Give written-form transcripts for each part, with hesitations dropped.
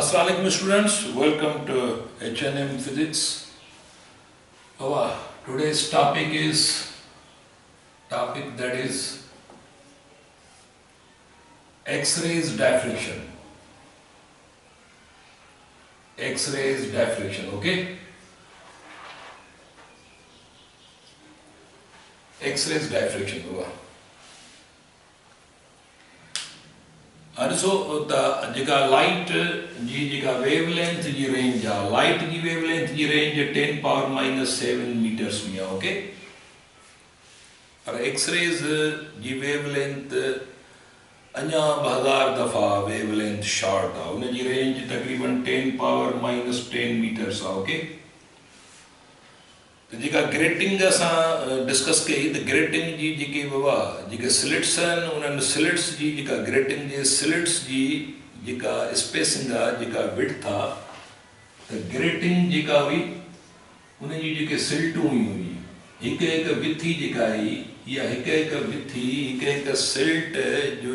Assalamualaikum students, welcome to H&M Physics. Our today's topic that is X-rays diffraction. X-rays diffraction, okay? X-rays diffraction. Also, the light wavelength range, light wavelength range 10 power minus 7 meters, okay? For X-rays wavelength anya 1000 dafa wavelength short, unji range takriban 10 power minus 10 meters, okay? तो grating discuss कई तो grating जी जी बाबा slits उन्हनि slits जी grating जे slits जी spacing width आहे तो grating हुई उन जी सिल्टूं हुई एक विथी आई या एक विथी एक सिल्ट जो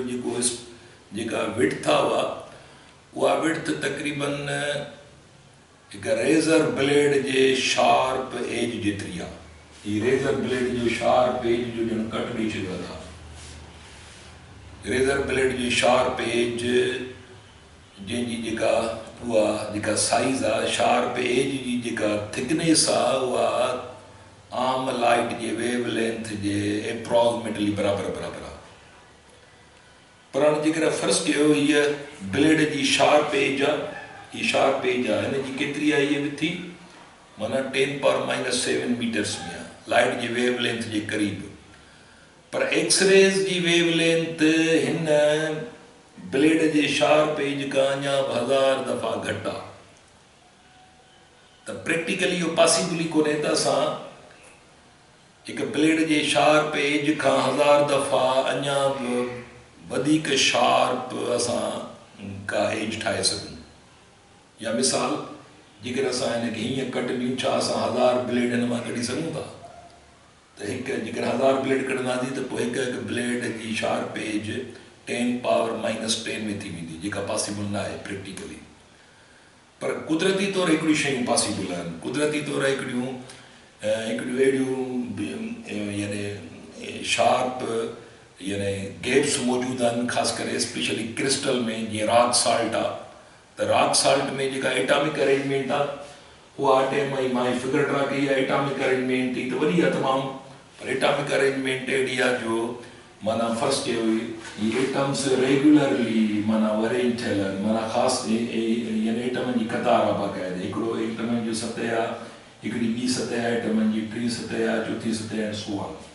विड्थ आहे उहा विड्थ तक़रीबन एक रेज़र ब्लेड जे शार्प एज जेतरी आहे रेज़र ब्लेड जो शार्प एज जो जन कट ॾेई छॾियो आहे रेज़र ब्लेड जी शार्प एज जंहिंजी उहा साइज़ आहे शार्प एज जी थिकनेस आहे उहा आम लाइट जे वेवलेंथ जे एप्रोक्सीमेटली बराबरि आहे पर हाणे जेकर फ़र्ज़ु कयो हीअ ब्लेड जी शार्प एज आहे ये शार्प एज है हिन केतरी आई है विथी माना 10 पावर माइनस 7 मीटर्स में है लाइट की वेवलेंथ के करीब पर एक्सरेज की वेवलेंथ हिन ब्लेड के शार्प एज का अञा 1000 दफ़ा घट आ तो प्रैक्टिकली यो पॉसिबल ही कोने त असां एक ब्लेड के शार्प एज का 1000 दफ़ा अञा वधीक शार्प असां का एज ठाहे सघूं या मिसाल जेकर असां हिनखे हीअं कट ॾियूं छा असां 1000 ब्लेड हिन मां कढी सघूं था त हिकु जेकर 1000 ब्लेड कढंदासीं त पोइ हिकु ब्लेड जी शार्प एज 10 पावर माइनस 10 में थी वेंदी जेका पॉसिबल न आहे प्रैक्टिकली पर कुदरती तौरु हिकिड़ियूं शयूं पॉसिबल आहिनि कुदरती तौरु हिकिड़ियूं अहिड़ियूं यानी शार्प यानी गैप्स मौजूदु आहिनि ख़ासि करे स्पेशली क्रिस्टल में जीअं रॉक साल्ट आहे तो रॉक साल्ट में जो एटॉमिक अरेंजमेंट है फिगर ड्रा कई है एटॉमिक अरेंजमेंट थी तो वही है तमाम पर एटॉमिक अरेंजमेंट अड़ी है जो माना फर्स्ट ये एटम्स रेगुलरली माना अरेंज थियल माना खास यानी एटम की कतार है बाक़ायदा एटम जो सतह है हिकिड़ी बी सतह है एटम की टी सतह है चौथी सतह है सो आहे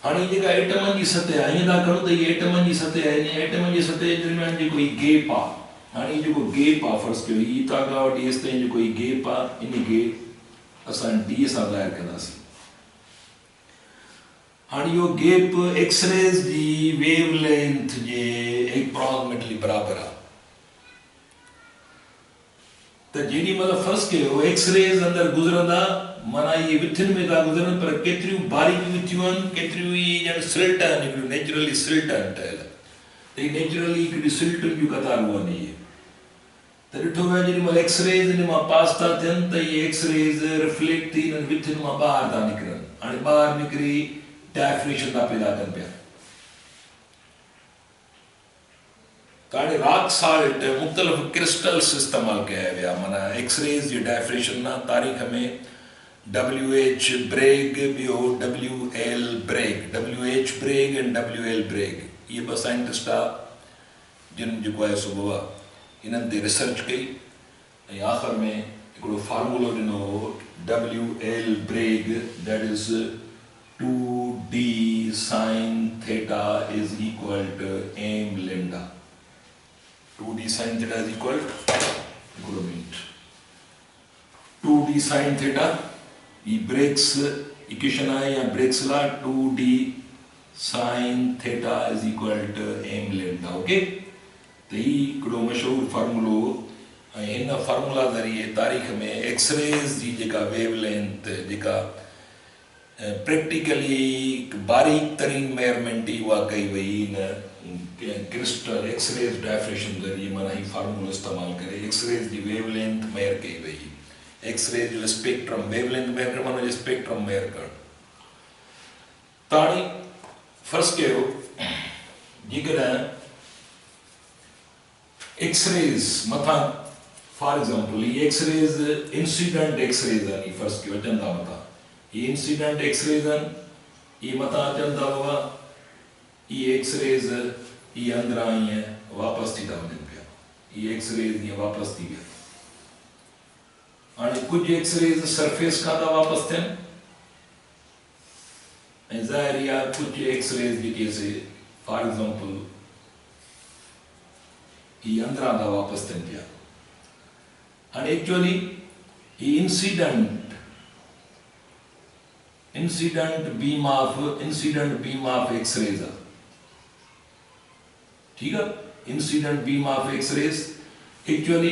हाँ जेका एटम की सतह है ईअं था करूं तो ये एटम की सतह है एटम की सतह जे दरमियान जो गैप आहे हाँ जो गैप आहे फ़र्ज़ु कयो ही तागा वठी हेसि ताईं जो गैप आहे इनखे असां डी सां ज़ाहिर कंदासीं हाँ यो गैप एक्सरेज की वेवलेंथ जे एप्रोक्सीमेटली बराबरि आहे त जेॾी महिल फ़र्ज़ु कयो एक्सरेज अंदरि गुज़रंदा माना ये विथिन में था गुजरन पर केतिरियूं बारीक विथियूं आहिनि केतिरियूं ई ॼण सिल्ट आहिनि हिकिड़ियूं नेचुरली सिल्ट आहिनि ठहियल त हीअ नेचुरली हिकिड़ी सिल्टुनि जूं कतारूं आहिनि इहे त ॾिठो वियो जेॾी महिल एक्सरेज हिन मां पास था थियनि त इहे एक्सरेज रिफ्लेक्ट थी हिननि विथियुनि मां ॿाहिरि था निकिरनि हाणे ॿाहिरि निकिरी डायफ्रेक्शन था पैदा कनि पिया त हाणे रॉक साल्ट मुख़्तलिफ़ क्रिस्टल्स इस्तेमालु कया विया माना एक्सरेज जी डायफ्रेक्शन आहे तारीख़ में WH ब्रेग ॿियो WL Bragg WH Bragg and WL Bragg ये ॿ साइंटिस्ट आहे जिन जेको आहे सो बाबा हिननि ते रिसर्च कई ऐं आख़िर में हिकिड़ो फार्मूलो ॾिनो हो WL Bragg that is 2D sin theta is equal to m lambda 2D sin theta is equal हिकिड़ो मिनट 2D sin theta ये ब्रेक्स इक्वेशन है या ब्रेक्स ला 2D sin theta is equal to m lambda okay तो ये हिकिड़ो मशहूर फार्मूलो ऐं हिन फार्मूला ज़रिए तारीख़ में एक्सरेज जी जेका वेवलेंथ जेका प्रैक्टिकली बारीक तरीन मेजरमेंट ही उहा कई वई क्रिस्टल एक्सरेज डायफ्रेशन ज़रिए माना ही फार्मूलो इस्तेमाल करे एक्सरेज की वेवलेंथ मेयर कई वई एक्सरेज जो स्पेक्ट्रम वेवलेंथ मेयर कर माना स्पेक्ट्रम मेयर कर ताणी फर्स्ट कयो जेकॾहिं एक्सरेज मथा फॉर एग्जांपल ये एक्सरेज इंसिडेंट एक्सरेज आनी फर्स्ट कयो अचन था मथा ये इंसिडेंट एक्सरेज आन ये मथा अचन था बाबा ये एक्सरेज ये अंदर आई है वापस थी था वजन पे ये एक्सरेज ये वापस थी गया और कुछ एक्सरेज सरफेस का था वापस थे जाहिर या कुछ एक्सरेज की कैसे फॉर एग्जांपल ये अंदर था वापस थे क्या और एक्चुअली ये इंसिडेंट बीम ऑफ एक्सरेज ठीक है incident beam of X-rays actually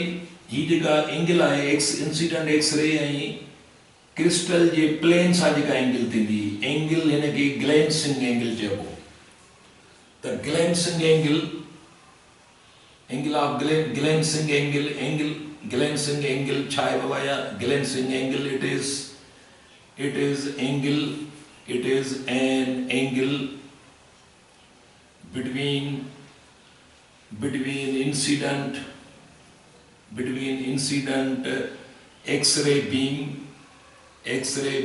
ही जेका एंगल है इंसिडेंट एक्सरे ऐं क्रिस्टल जे प्लेन सां जेका एंगल थींदी एंगल हिन खे ग्लैंसिंग एंगल चइबो त glancing angle of glancing angle छा आहे बाबा या glancing angle it is an angle between incident X-ray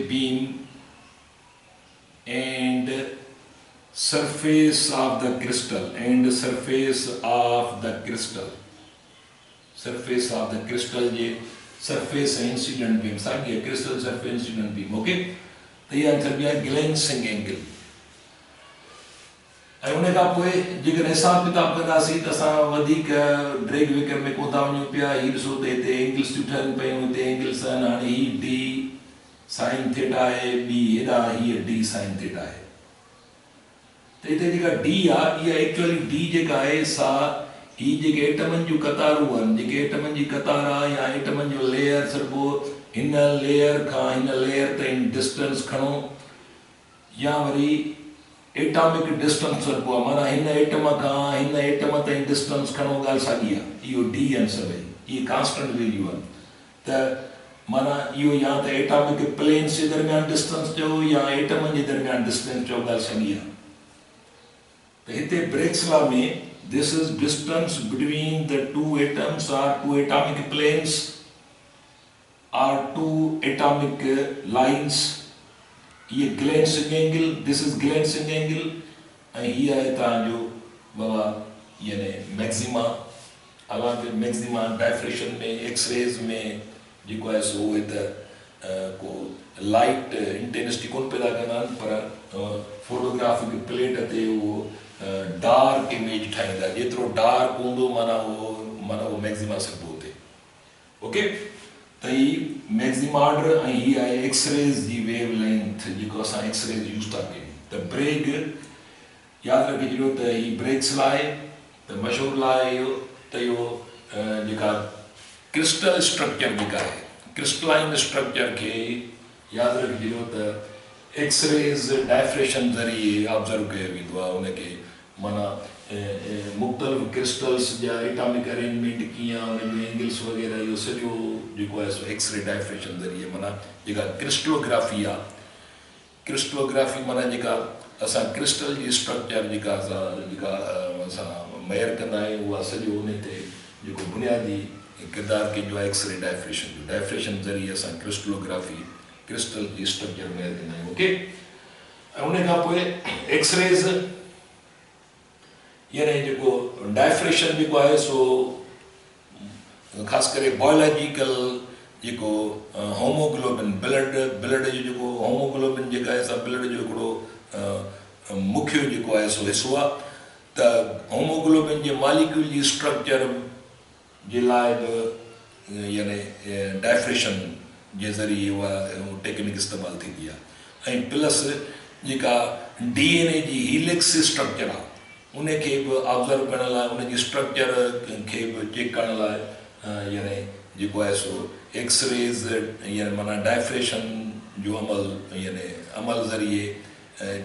beam and surface of the crystal je surface incident beam साॻी crystal surface incident beam okay त इहा थी आहे glancing angle ऐं उन खां पोइ जेकर हिसाब किताब कंदासीं त असां वधीक ड्रैग वेकर में कोन था वञूं पिया हीअ ॾिसो त हिते एंगल्स थियूं ठहनि पियूं हिते एंगल्स आहिनि हाणे हीअ डी साइन थीटा आहे ॿी हेॾा हीअ डी साइन थीटा आहे त हिते जेका डी आहे इहा एक्चुअली डी जेका आहे सा ही जेके एटमनि जूं कतारूं आहिनि जेके एटमनि जी कतार आहे या एटमनि जो लेयर सॾिबो हिन लेयर खां हिन लेयर ताईं डिस्टेंस खणो या वरी एटॉमिक डिस्टेंस सॾिबो आहे माना हिन एटम खां हिन एटम ताईं डिस्टेंस खणो ॻाल्हि साॻी आहे इहो डी आहिनि सभई इहे कांस्टेंट वैल्यू आहिनि त माना इहो या त एटॉमिक प्लेन्स जे दरमियान डिस्टेंस चयो या एटमनि जे दरमियान डिस्टेंस चयो ॻाल्हि साॻी आहे त हिते ब्रेग्स लॉ में this is distance between the two atoms or two atomic planes or two atomic lines. ये glancing angle, this is glancing angle, and ये है तांजो बाबा ये ने maxima, हालांकि maxima diffraction में X-rays में जो कोई ऐसा हुए तो को light intensity कौन पैदा करना पर photographic plate अते वो डार्क इमेज ठाहींदा जेतिरो डार्क हूंदो माना वो मैक्सिमा सघिबो थिए ओके त ही मैक्सिमा ऑर्डर ऐं ही आहे एक्सरेज जी वेव लेंथ जेको असां एक्सरेज यूज़ था कयूं त ब्रेग यादि रखिजो त ही ब्रेग्स लाइ त मशहूरु लाइ इहो त इहो जेका क्रिस्टल स्ट्रक्चर जेका आहे क्रिस्टलाइन स्ट्रक्चर खे यादि रखिजो त एक्सरेज डायफ्रेशन ज़रिए ऑब्ज़र्व कयो वेंदो आहे उनखे माना मुख़्तलिफ़ क्रिस्टल्स जा एटॉमिक अरेंजमेंट कीअं उन जो एंगल्स वग़ैरह इहो सॼो जेको आहे सो एक्सरे डायफ्रेशन ज़रिए माना जेका क्रिस्टलोग्राफी आहे क्रिस्टलोग्राफी माना जेका असां क्रिस्टल जी स्ट्रक्चर जेका असां मेयर कंदा आहियूं उहा सॼो उन ते जेको बुनियादी किरदारु कंहिंजो आहे एक्सरे डायफ्रेशन ज़रिए असां क्रिस्टलोग्राफी क्रिस्टल जी स्ट्रक्चर मेयर कंदा आहियूं ओके ऐं उन खां पोइ एक्सरेज यानी जेको डायफ्रेशन जेको आहे सो ख़ासि करे बायोलॉजिकल जेको होमोग्लोबिन ब्लड जो जेको होमोग्लोबिन जेका आहे सा ब्लड जो हिकिड़ो मुख्य जेको आहे सो हिसो आहे त होमोग्लोबिन जे मालिक्यूल जी स्ट्रक्चर जे लाइ बि यानी डायफ्रेशन जे ज़रिए उहा टेक्निक इस्तेमालु थींदी आहे ऐं प्लस जेका DNA जी हीलिक्स स्ट्रक्चर आहे उनखे बि ऑब्ज़र्व करण लाइ उनजी स्ट्रक्चर खे बि चेक करण लाइ यानी जेको आहे सो एक्सरेज यानी माना डायफ्रेशन जो अमल ज़रिए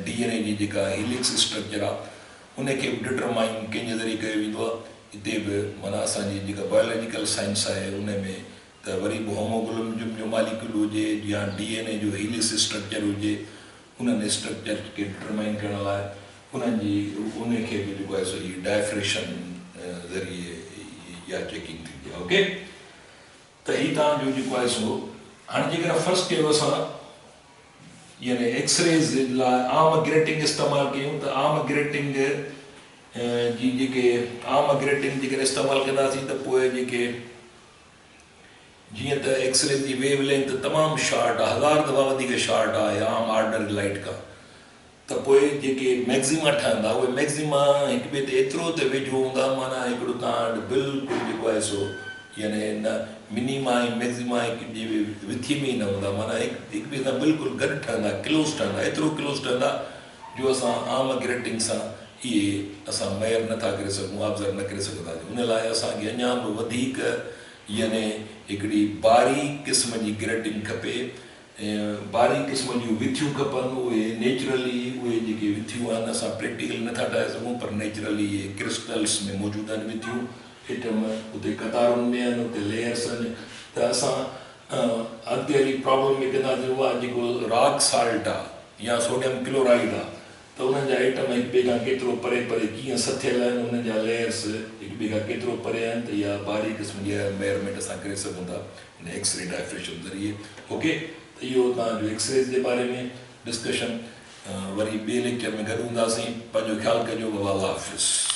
DNA जी जेका हीलिक्स स्ट्रक्चर आहे उनखे बि डिटरमाइन कंहिंजे ज़रिए कयो वेंदो आहे। हिते बि माना असांजी जेका बायोलॉजिकल साइंस आहे उन में त वरी बि होमोग्लोबिन जो मालिक्यूल हुजे या DNA जो हीलिस स्ट्रक्चर हुजे, उन्हनि स्ट्रक्चर खे डिटरमाइन करण लाइ उनखे बि जेको आहे सो हीअ डायफ्रेशन ज़रिए इहा चेकिंग थींदी आहे। ओके, त हीअ तव्हांजो जेको आहे सो हाणे जेकर फर्स्ट कयो असां यानी एक्सरेज लाइ आम ग्रेटिंग इस्तेमालु कयूं त आम ग्रेटिंग जी जेके आम ग्रेटिंग जेकर इस्तेमालु कंदासीं त पोइ जेके जीअं त एक्सरे जी वेव लेंथ तमामु शॉर्ट आहे, 1000 दफ़ा वधीक शॉर्ट आहे आम ऑर्डर लाइट खां, त पोइ जेके मैक्सिमा ठहंदा उहे मैक्सिमा हिक ॿिए ते एतिरो त वेझो हूंदा, माना हिकिड़ो तव्हां वटि बिल्कुलु जेको आहे सो यानी न मिनिमा ऐं मैक्सिमा हिक ॿिए विथी में ई न हूंदा, माना हिक ॿिए सां बिल्कुलु गॾु ठहंदा, क्लोज़ ठहंदा, एतिरो क्लोज़ ठहंदा जो असां आम ग्रेटिंग सां इहे असां मेयर नथा करे सघूं, ऑब्ज़र्व न करे सघंदासीं। उन लाइ असांखे अञा बि वधीक यानी हिकिड़ी बारीक क़िस्म जी ग्रेटिंग खपे, बारीक क़िस्म जूं विथियूं खपनि, उहे नेचुरली उहे जेके विथियूं आहिनि असां प्रैक्टिकल नथा ठाहे सघूं, पर नेचुरली इहे क्रिस्टल्स में मौजूदु आहिनि विथियूं, एटम उते कतारुनि में आहिनि, उते लेयर्स आहिनि, त असां अॻिते हली प्रॉब्लम में कंदासीं उहा जेको रॉक साल्ट आहे या सोडियम क्लोराइड आहे, त उन्हनि जा एटम हिक ॿिए खां केतिरो परे परे कीअं सथियल आहिनि, उन्हनि जा लेयर्स हिक ॿिए खां केतिरो परे आहिनि, त इहा बारीक क़िस्म जी मेयरमेंट असां करे सघूं था हिन एक्सरे डायफ्रेशन ज़रिए। ओके, त इहो तव्हांजो एक्सरेज जे बारे में डिस्कशन, वरी ॿिए लेक्चर में गॾु हूंदासीं। पंहिंजो ख़्यालु कजो, अल्लाह हाफ़िज़।